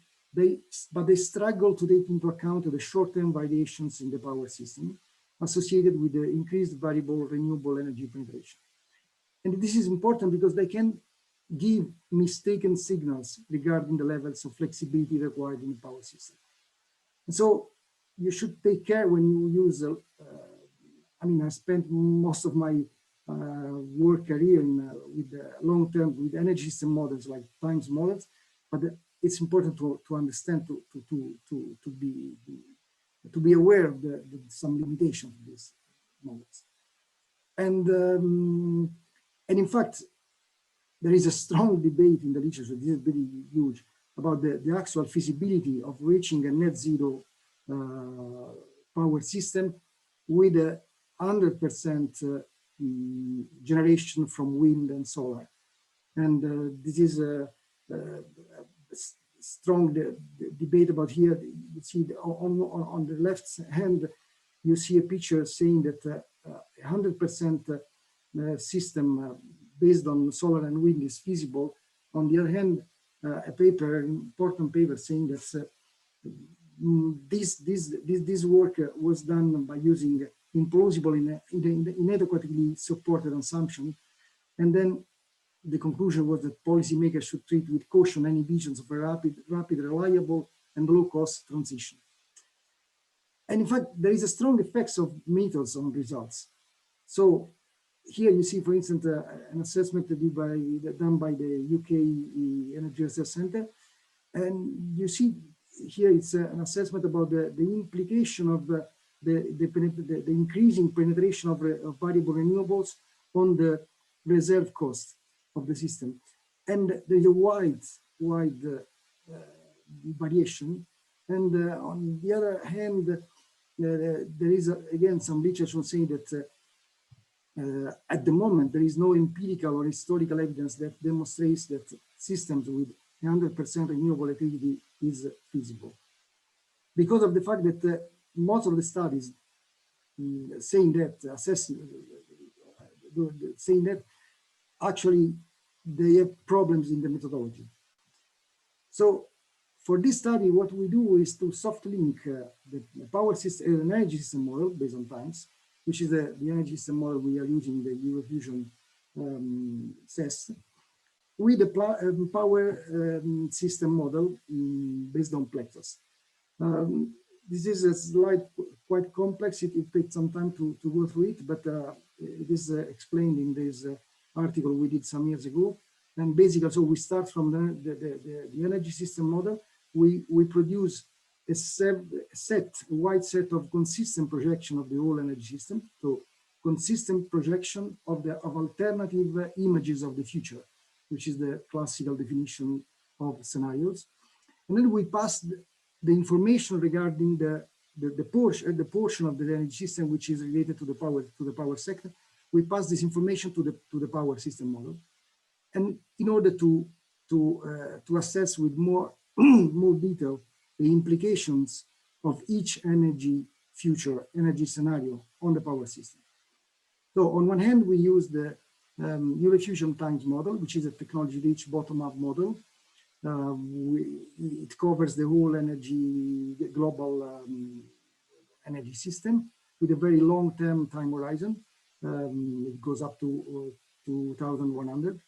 Speaker 5: but they struggle to take into account the short-term variations in the power system associated with the increased variable renewable energy penetration. And this is important because they can give mistaken signals regarding the levels of flexibility required in the power system. And so you should take care when you use, I mean, I spent most of my work career with long-term, with energy system models like times models, but it's important to understand, to be aware of some limitations of these models. And in fact, there is a strong debate in the literature, this is very huge, about the actual feasibility of reaching a net zero power system with 100% generation from wind and solar. And this is a strong debate about here. You see on the left hand, you see a picture saying that 100% system based on solar and wind is feasible. On the other hand, a paper, an important paper, saying that this work was done by using implausible, inadequately supported assumption. And then the conclusion was that policymakers should treat with caution any visions of a rapid, reliable, and low-cost transition. And in fact, there is a strong effects of methods on results. So here you see, for instance, an assessment done by the UK Energy Research Center. And you see here it's an assessment about the implication of the increasing penetration of variable renewables on the reserve cost of the system. And there's a wide variation. And on the other hand, there is again some literature saying that at the moment there is no empirical or historical evidence that demonstrates that systems with 100% renewable electricity is feasible, because of the fact that most of the studies saying that actually they have problems in the methodology. So for this study, what we do is to soft link the power system, energy system model based on times, which is the energy system model we are using, the Eurofusion SES, with the power system model based on Plexus. This is a slide quite complex. It takes some time to go through it, but it is explained in this article we did some years ago. And basically, so we start from the energy system model. We produce a wide set of consistent projection of the whole energy system. So consistent projection of alternative images of the future, which is the classical definition of scenarios. And then we pass the information regarding the portion of the energy system which is related to the power sector. We pass this information to the power system model, and in order to assess with more detail the implications of each future energy scenario on the power system. So on one hand, we use the Eurofusion times model, which is a technology-rich bottom-up model. It covers the whole global energy system with a very long-term time horizon. It goes up to 2100.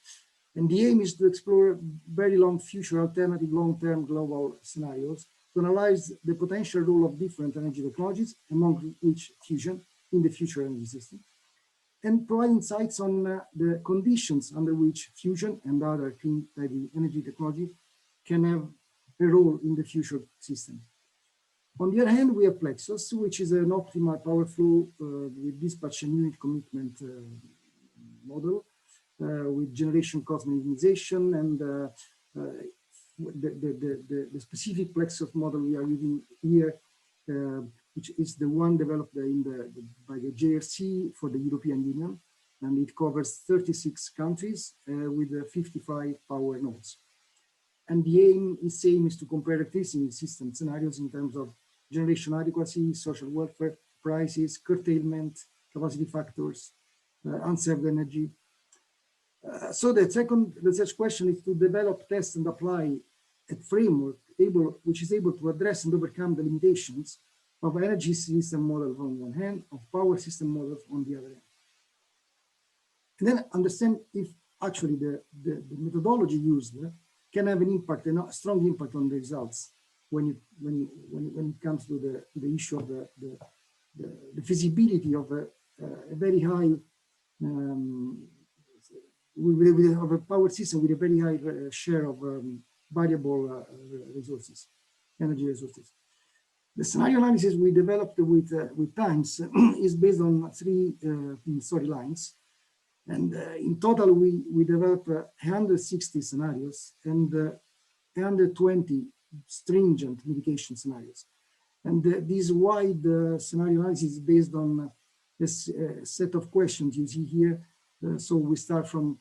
Speaker 5: And the aim is to explore very long future alternative long-term global scenarios to analyze the potential role of different energy technologies, among which fusion, in the future energy system, and provide insights on the conditions under which fusion and other clean energy technology can have a role in the future system. On the other hand, we have Plexus, which is an optimal power flow with dispatch and unit commitment model with generation cost minimization, and the specific Plexus model we are using here, which is the one developed by the JRC for the European Union, and it covers 36 countries with 55 power nodes. And the aim is to compare existing system scenarios in terms of generation adequacy, social welfare, prices, curtailment, capacity factors, unserved energy. So the second research question is to develop, test, and apply a framework which is able to address and overcome the limitations of energy system models on one hand, of power system models on the other hand. And then understand if actually the methodology used can have an impact, a strong impact on the results when it comes to the issue of the feasibility of a very high of a power system with a very high share of variable resources, energy resources. The scenario analysis we developed with times is based on 3 storylines. And in total, we developed 160 scenarios and 120 stringent mitigation scenarios. And this wide scenario analysis is based on this set of questions you see here. So we start from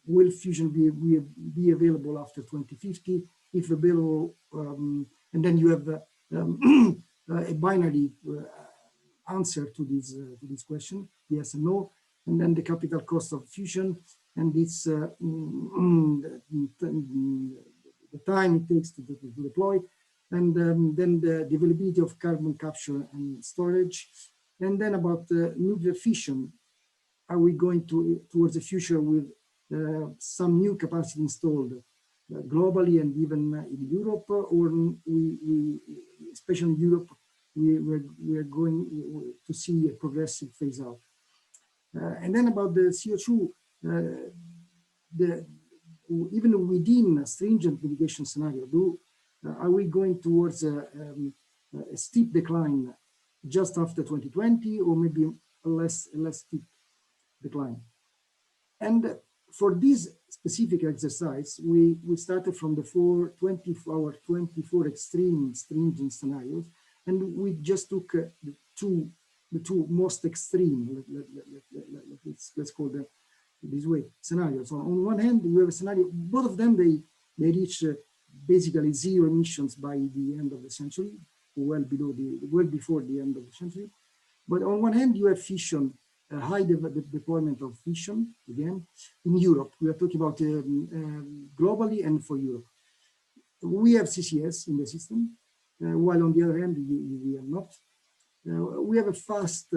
Speaker 5: will fusion be available after 2050? If available, and then you have a binary answer to this question, yes and no. And then the capital cost of fusion, and it's the time it takes to deploy, and then the availability of carbon capture and storage, And then about nuclear fission, are we going towards the future with some new capacity installed globally and even in Europe, or especially in Europe, we are going to see a progressive phase out. And then about the CO2, even within a stringent mitigation scenario, are we going towards a steep decline just after 2020, or maybe a less steep decline? And for this specific exercise, we started from the 24 extreme stringent scenarios, and we just took the two most extreme, let's call them this way, scenarios. So on one hand, you have a scenario, both of them, they reach basically zero emissions by the end of the century, well before the end of the century. But on one hand, you have fission, high deployment of fission, again, in Europe. We are talking about globally and for Europe. We have CCS in the system, while on the other hand, we are not. We have a fast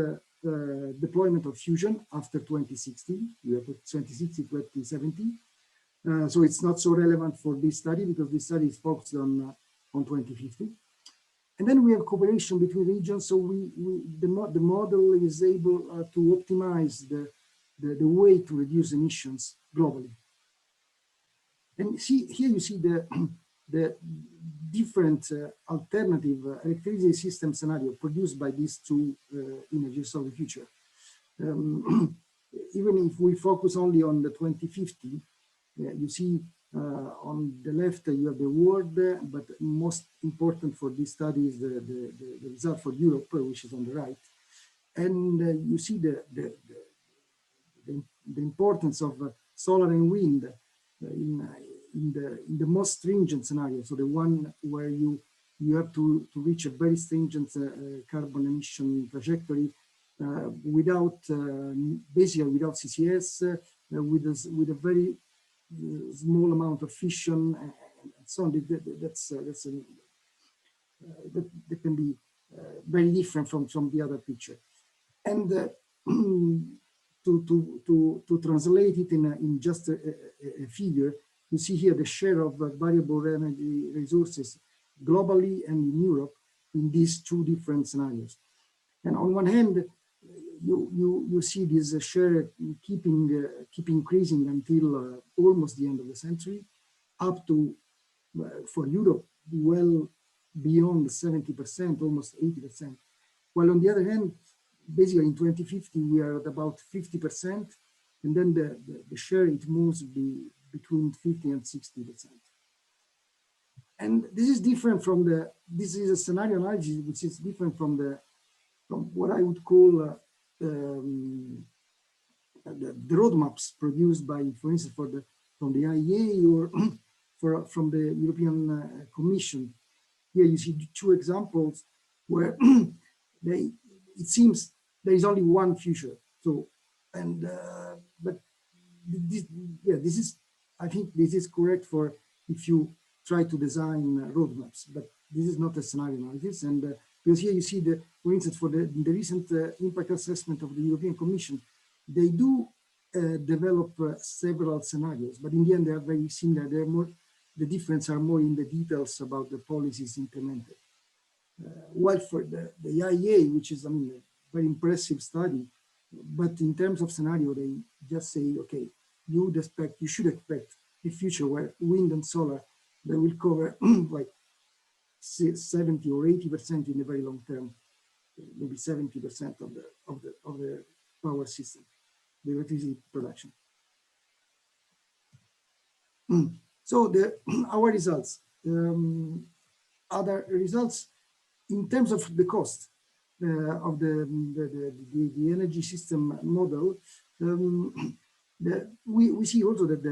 Speaker 5: deployment of fusion after 2060. We have 2060, 2070. So it's not so relevant for this study because this study is focused on 2050. And then we have cooperation between regions. So the model is able to optimize the way to reduce emissions globally. And here you see the different alternative electricity system scenario produced by these two images of the future. Even if we focus only on the 2050, you see on the left you have the world, but most important for this study is the result for Europe, which is on the right. And you see the importance of solar and wind in the most stringent scenario, so the one where you have to reach a very stringent carbon emission trajectory without basically without CCS, with a very small amount of fission and so on. That can be very different from the other picture. And to translate it in just a figure, you see here the share of variable energy resources globally and in Europe in these two different scenarios. And on one hand, you see this share keep increasing until almost the end of the century, up to, for Europe, well beyond 70%, almost 80%. While on the other hand, basically in 2050, we are at about 50%, and then the share, it moves between 50 and 60%. And this is different from this is a scenario analysis, which is different from what I would call the roadmaps produced by, for instance, from the AIEE or from the European Commission. Here you see two examples where it seems there is only one future. So, and but this is, I think this is correct for if you try to design roadmaps, but this is not a scenario analysis. And because here you see for instance, for the recent impact assessment of the European Commission, they do develop several scenarios, but in the end they are very similar. They're more, the difference are more in the details about the policies implemented. While for the AIEE, which is, I mean, a very impressive study, but in terms of scenario, they just say, okay, you should expect a future where wind and solar, they will cover like 70 or 80% in the very long term, maybe 70% of the power system, the electricity production. So our results, other results in terms of the cost of the energy system model. We see also that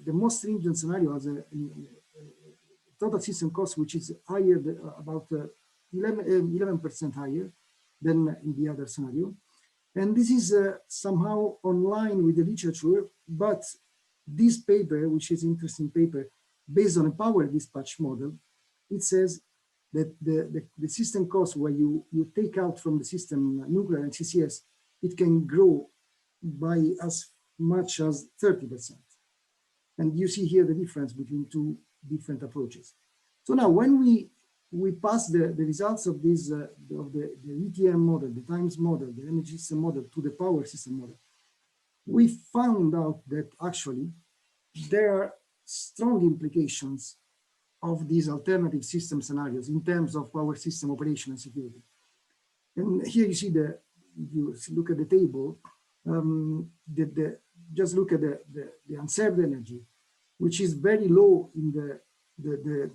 Speaker 5: the most stringent scenario has a total system cost which is higher, about 11% higher than in the other scenario. And this is somehow online with the literature, but this paper, which is an interesting paper, based on a power dispatch model, it says that the system cost, where you take out from the system nuclear and CCS, it can grow by as much as 30%. And you see here the difference between two different approaches. So now when we pass the results of this of the ETM model, the times model, the energy system model to the power system model, we found out that actually there are strong implications of these alternative system scenarios in terms of power system operation and security. And here you see you look at the table, just look at the unserved energy, which is very low in the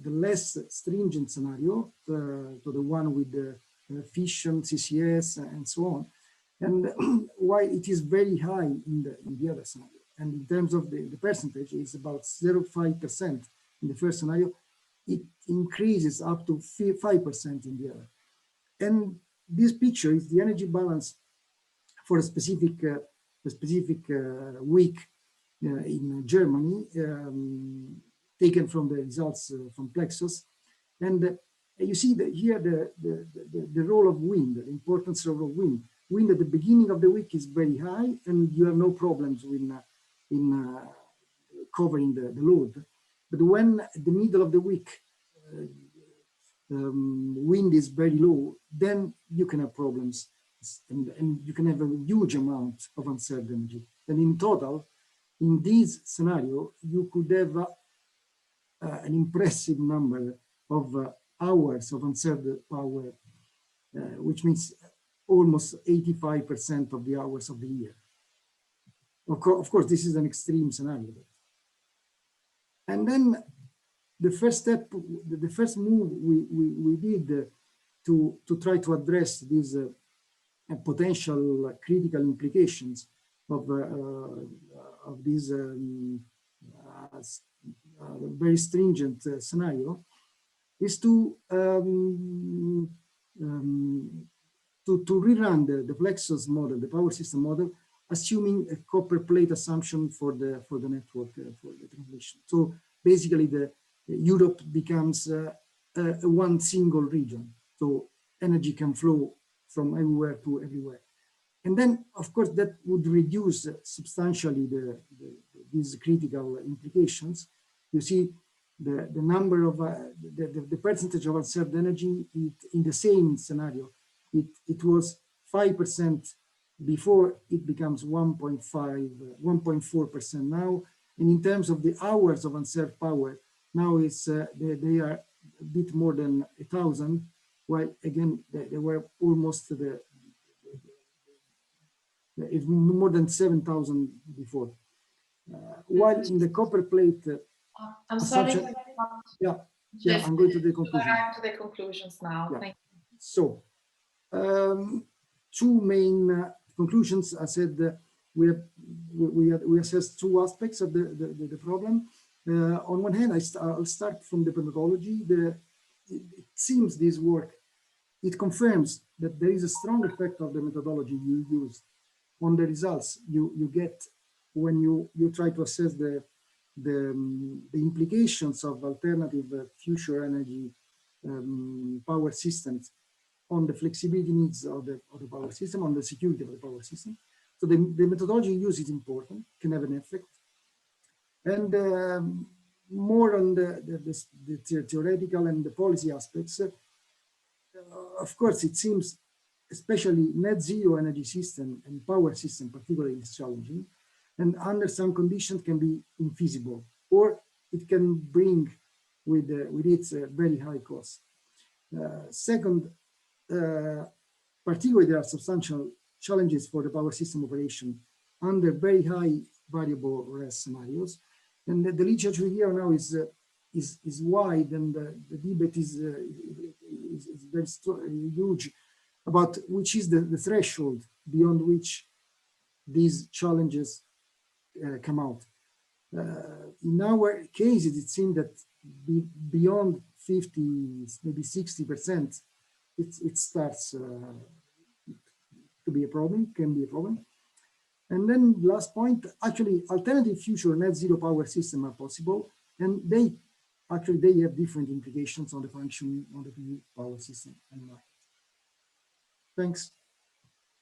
Speaker 5: less stringent scenario, to the one with the fission, CCS, and so on, and why it is very high in the other scenario. And in terms of the percentage, it's about 0.5% in the first scenario. It increases up to 5% in the other. And this picture is the energy balance for a specific week in Germany, taken from the results from Plexus. And you see that here the role of wind, the importance of wind. Wind at the beginning of the week is very high, and you have no problems in covering the load. But when at the middle of the week wind is very low, then you can have problems, and you can have a huge amount of unserved energy. And in total, in this scenario, you could have an impressive number of hours of unserved power, which means almost 85% of the hours of the year. Of course, this is an extreme scenario. And then the first step, the first move we did to try to address these potential critical implications of these very stringent scenario is to rerun the Plexus model, the power system model, assuming a copper plate assumption for the network for the transmission. So basically, Europe becomes one single region, so energy can flow from everywhere to everywhere. And then, of course, that would reduce substantially these critical implications. You see the number of the percentage of unserved energy in the same scenario. It was 5% before, it becomes 1.4% now. And in terms of the hours of unserved power, now it's they are a bit more than 1,000, while again they were almost it's more than 7,000 before. While in the copper plate,
Speaker 2: I'm sorry.
Speaker 5: Yeah, I'm going to the conclusion.
Speaker 2: To the conclusions now.
Speaker 5: Yeah.
Speaker 2: Thank you.
Speaker 5: So, two main conclusions. I said we assessed two aspects of the problem. On one hand, I'll start from the methodology. It seems this work, it confirms that there is a strong effect of the methodology you use on the results you get when you try to assess the implications of alternative future energy power systems on the flexibility needs of the power system, on the security of the power system. So the methodology used is important, can have an effect. And more on the theoretical and the policy aspects, of course, it seems especially net zero energy system and power system particularly is challenging, and under some conditions can be infeasible, or it can bring with its very high cost. Second, particularly there are substantial challenges for the power system operation under very high variable rest scenarios, and the literature here now is wide, and the debate is very huge about which is the threshold beyond which these challenges come out. In our cases, it seemed that beyond 50, maybe 60%, it starts to be a problem, can be a problem. And then last point, actually, alternative future net zero power systems are possible, and they actually they have different implications on the function of the PV power system. And thanks.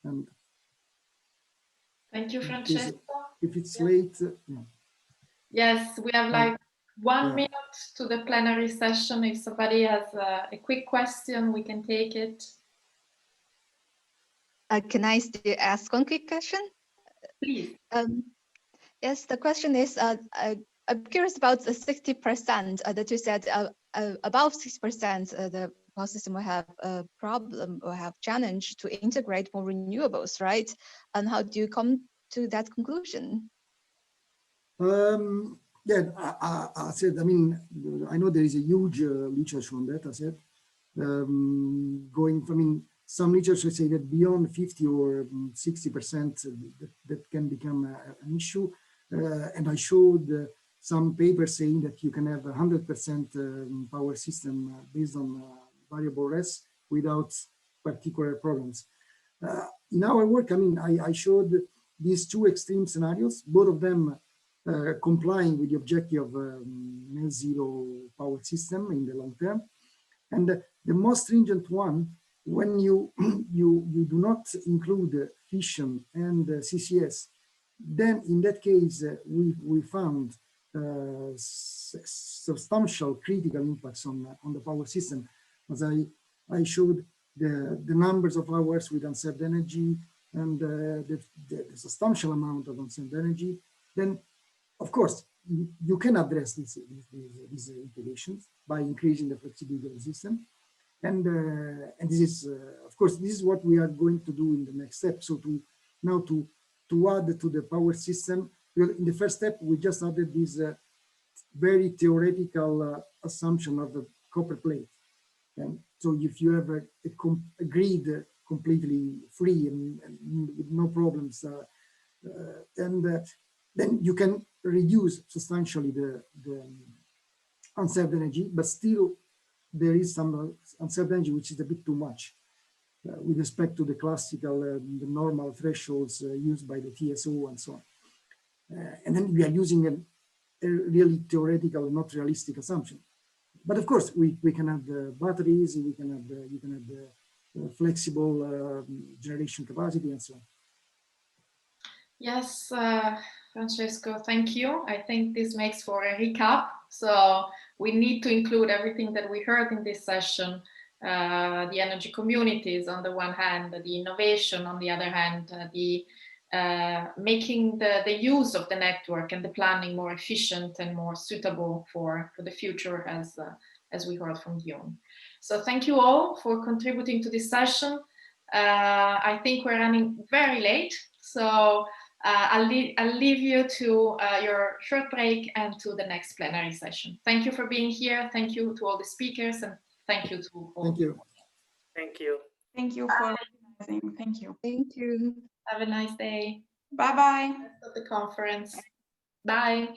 Speaker 5: And
Speaker 2: thank you, Francesco.
Speaker 5: If it's late,
Speaker 2: Yes, we have like 1
Speaker 5: yeah.
Speaker 2: minute to the plenary session. If somebody has a quick question, we can take it.
Speaker 4: Can I still ask one quick question?
Speaker 2: Please.
Speaker 4: Yes, the question is, I'm curious about the 60% that you said, above 6%, the power system will have a problem or have challenge to integrate more renewables, right? And how do you come to that conclusion?
Speaker 5: Yeah, I said, I mean, I know there is a huge literature on that, I said, going from, I mean, some literature say that beyond 50 or 60% that can become an issue. And I showed some papers saying that you can have 100% power system based on variable rest without particular problems. In our work, I mean, I showed these two extreme scenarios, both of them complying with the objective of net zero power system in the long term. And the most stringent one, when you do not include fission and CCS, then in that case, we found substantial critical impacts on the power system. As I showed the numbers of hours with unserved energy and the substantial amount of unserved energy, then of course, you can address these implications by increasing the flexibility of the system. And this is, of course, this is what we are going to do in the next step. So to add to the power system, in the first step, we just added this very theoretical assumption of the copper plate. And so if you have a grid completely free and with no problems, then you can reduce substantially the unserved energy, but still there is some unserved energy which is a bit too much with respect to the classical, the normal thresholds used by the TSO and so on. And then we are using a really theoretical, not realistic assumption. But of course, we can have batteries, you can have flexible generation capacity and so on.
Speaker 2: Yes, Francesco, thank you. I think this makes for a recap. So we need to include everything that we heard in this session, the energy communities on the one hand, the innovation on the other hand, the making the use of the network and the planning more efficient and more suitable for the future, as we heard from Guillaume. So thank you all for contributing to this session. I think we're running very late, so I'll leave you to your short break and to the next plenary session. Thank you for being here. Thank you to all the speakers, and thank you to all.
Speaker 5: Thank you.
Speaker 3: Thank you.
Speaker 6: Thank you for organizing. Thank you.
Speaker 4: Thank you.
Speaker 2: Have a nice day.
Speaker 6: Bye-bye.
Speaker 2: Rest of the conference. Bye.